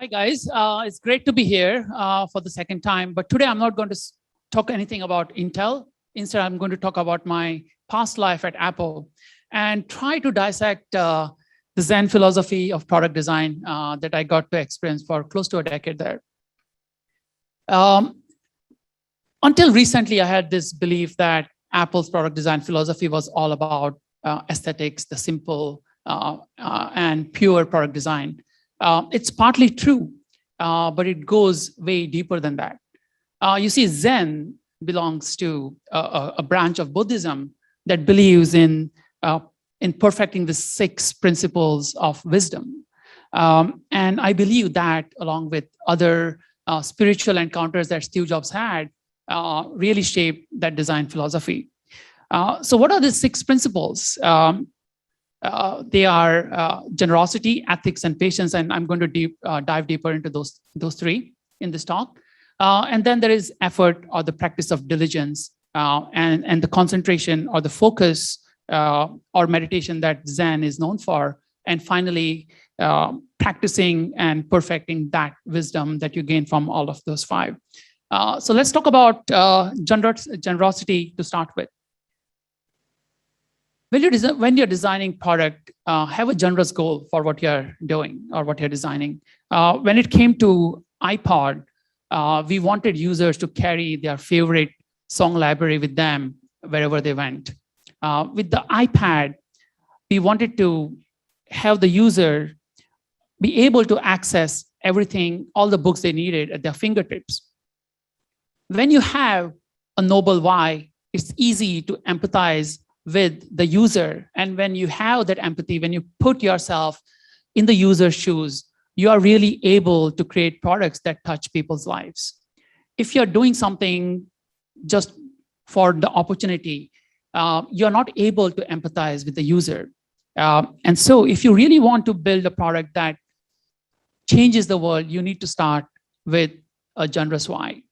Hi, guys. It's great to be here for the second time. But today I'm not going to talk anything about Intel. Instead, I'm going to talk about my past life at Apple and try to dissect the Zen philosophy of product design that I got to experience for close to a decade there. Until recently, I had this belief that Apple's product design philosophy was all about aesthetics, the simple and pure product design. It's partly true, but it goes way deeper than that. You see, Zen belongs to a branch of Buddhism that believes in perfecting the 6 principles of wisdom. And I believe that, along with other spiritual encounters that Steve Jobs had, really shaped that design philosophy. So what are the 6 principles? They are generosity, ethics, and patience, and I'm going to dive deeper into those 3 in this talk. And then there is effort, or the practice of diligence, and the concentration or the focus or meditation that Zen is known for. And finally, practicing and perfecting that wisdom that you gain from all of those 5. So let's talk about generosity to start with. When you're designing product, have a generous goal for what you're doing or what you're designing. When it came to iPod, we wanted users to carry their favorite song library with them wherever they went. With the iPad, we wanted to have the user be able to access everything, all the books they needed at their fingertips. When you have a noble why, it's easy to empathize with the user. And when you have that empathy, when you put yourself in the user's shoes, you are really able to create products that touch people's lives. If you're doing something just for the opportunity, you're not able to empathize with the user. And so if you really want to build a product that changes the world, you need to start with a generous why.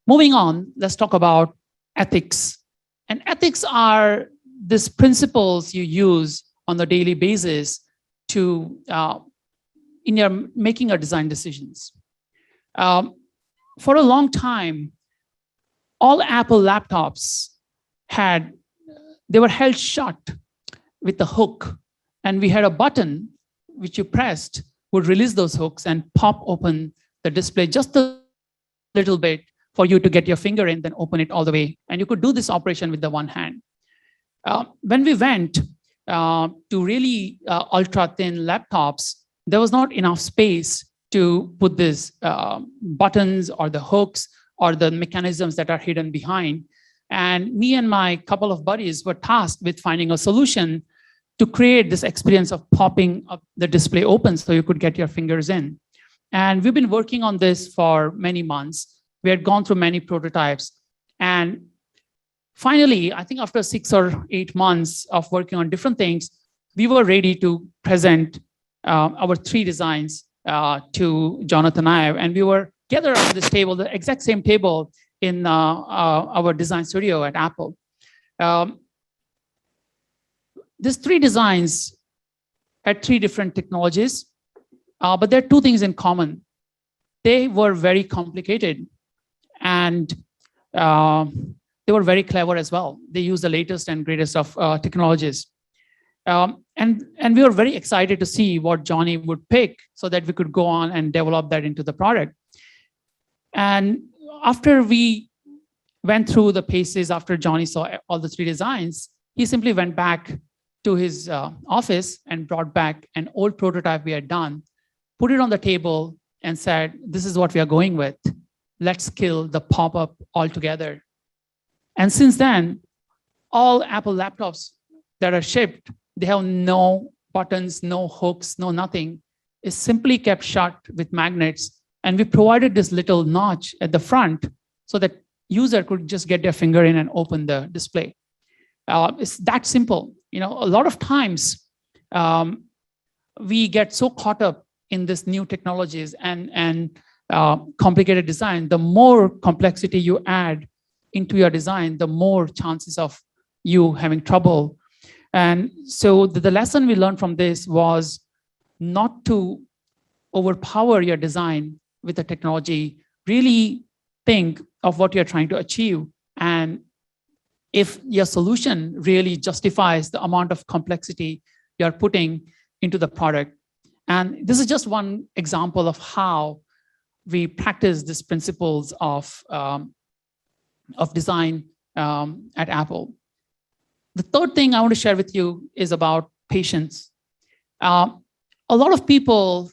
Moving on, let's talk about ethics. And ethics are these principles you use on a daily basis to in your making your design decisions. For a long time, all Apple laptops they were held shut with a hook, and we had a button which you pressed would release those hooks and pop open the display just a little bit for you to get your finger in, then open it all the way. And you could do this operation with the one hand. When we went to really ultra thin laptops, there was not enough space to put these buttons or the hooks or the mechanisms that are hidden behind. And me and my couple of buddies were tasked with finding a solution to create this experience of popping up the display open so you could get your fingers in. And we've been working on this for many months. We had gone through many prototypes. And finally, I think after 6 or 8 months of working on different things, we were ready to present our 3 designs to Jonathan and I. And we were gathered around this table, the exact same table in our design studio at Apple. These 3 designs had 3 different technologies, but there are 2 things in common. They were very complicated, and they were very clever as well. They used the latest and greatest of technologies. And we were very excited to see what Johnny would pick so that we could go on and develop that into the product. And after we went through the paces, after Johnny saw all the 3 designs, he simply went back to his office and brought back an old prototype we had done, put it on the table, and said, "This is what we are going with. Let's kill the pop-up altogether." And since then, all Apple laptops that are shipped, they have no buttons, no hooks, no nothing. It's simply kept shut with magnets. And we provided this little notch at the front so that user could just get their finger in and open the display. It's that simple. You know, a lot of times we get so caught up in this new technologies and complicated design. The more complexity you add into your design, the more chances of you having trouble. And so the lesson we learned from this was not to overpower your design with the technology, really think of what you're trying to achieve. And if your solution really justifies the amount of complexity you're putting into the product. And this is just one example of how we practice these principles of design at Apple. The third thing I want to share with you is about patience. A lot of people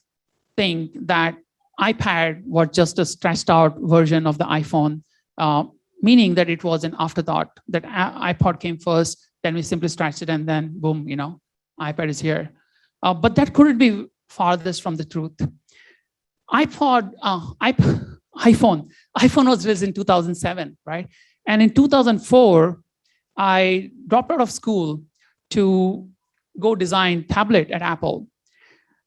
think that iPad was just a stretched out version of the iPhone, meaning that it was an afterthought, that iPod came first, then we simply scratched it, and then boom, iPad is here. But that couldn't be farthest from the truth. iPhone was released in 2007, right? And in 2004, I dropped out of school to go design tablet at Apple.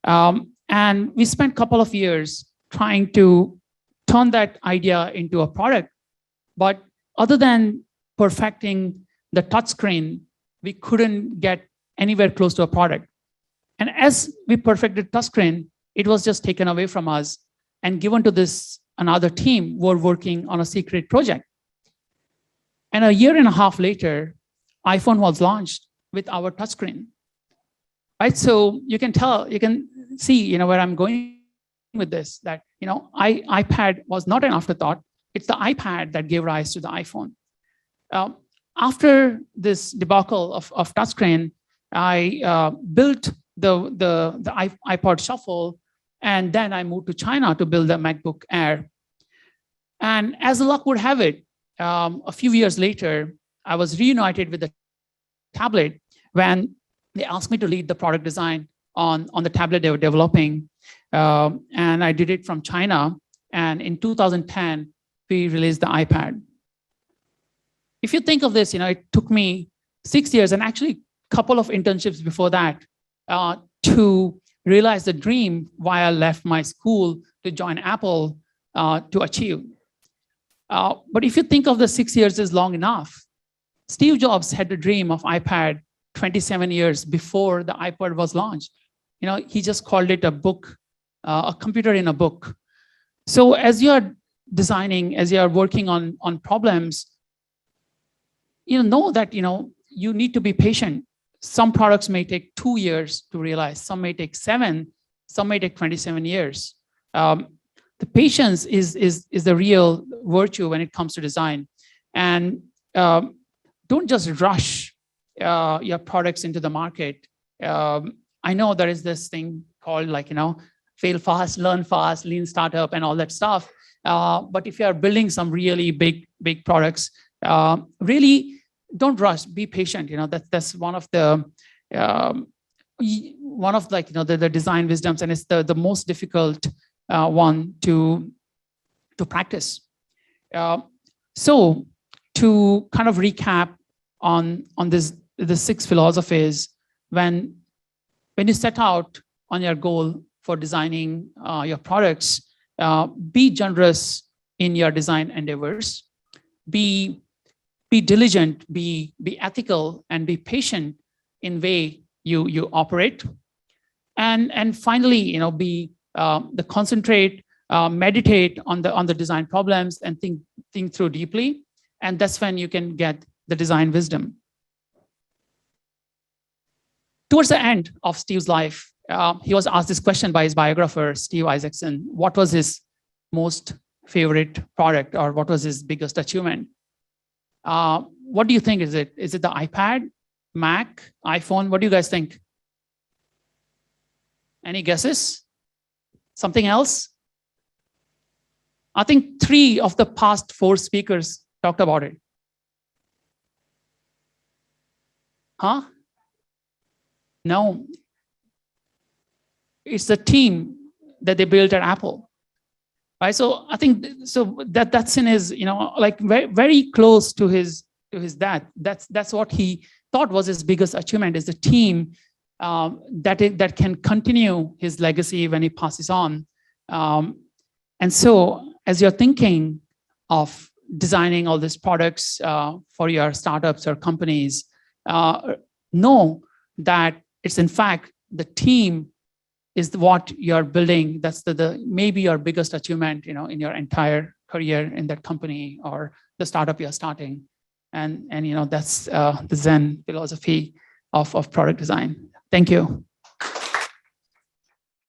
And we spent a couple of years trying to turn that idea into a product. But other than perfecting the touchscreen, we couldn't get anywhere close to a product. And as we perfected touchscreen, it was just taken away from us and given to another team who were working on a secret project. And a year and a half later, iPhone was launched with our touchscreen. Right? So you can see, where I'm going with this, that, iPad was not an afterthought. It's the iPad that gave rise to the iPhone. After this debacle of touchscreen, I built the iPod Shuffle, and then I moved to China to build the MacBook Air. And as luck would have it, a few years later, I was reunited with the tablet when they asked me to lead the product design on the tablet they were developing. And I did it from China. And in 2010, we released the iPad. If you think of this, it took me 6 years and actually a couple of internships before that to realize the dream why I left my school to join Apple to achieve. But if you think of the 6 years as long enough, Steve Jobs had the dream of iPad 27 years before the iPod was launched. He just called it a book, a computer in a book. So as you're designing, as you're working on problems, know that you need to be patient. Some products may take 2 years to realize, some may take 7, some may take 27 years. The patience is the real virtue when it comes to design. And don't just rush your products into the market. I know there is this thing called fail fast, learn fast, lean startup, and all that stuff. But if you are building some really big products, really don't rush. Be patient. That's one of the the design wisdoms, and it's the most difficult one to practice. So to kind of recap on the 6 philosophies, when you set out on your goal for designing your products, be generous in your design endeavors, be diligent, be ethical, and be patient in way you operate, and finally, concentrate, meditate on the design problems, and think through deeply, and that's when you can get the design wisdom. Towards the end of Steve's life, he was asked this question by his biographer, Steve Isaacson. What was his most favorite product, or what was his biggest achievement? What do you think is it? Is it the iPad, Mac, iPhone? What do you guys think? Any guesses? Something else? I think 3 of the past 4 speakers talked about it. Huh? No. It's the team that they built at Apple. Right? So I think that's in his, very, very close to his dad. That's what he thought was his biggest achievement, is the team that can continue his legacy when he passes on. And so as you're thinking of designing all these products for your startups or companies, know that it's in fact the team is what you're building. That's the maybe your biggest achievement, in your entire career in that company or the startup you're starting. And that's the Zen philosophy of product design. Thank you.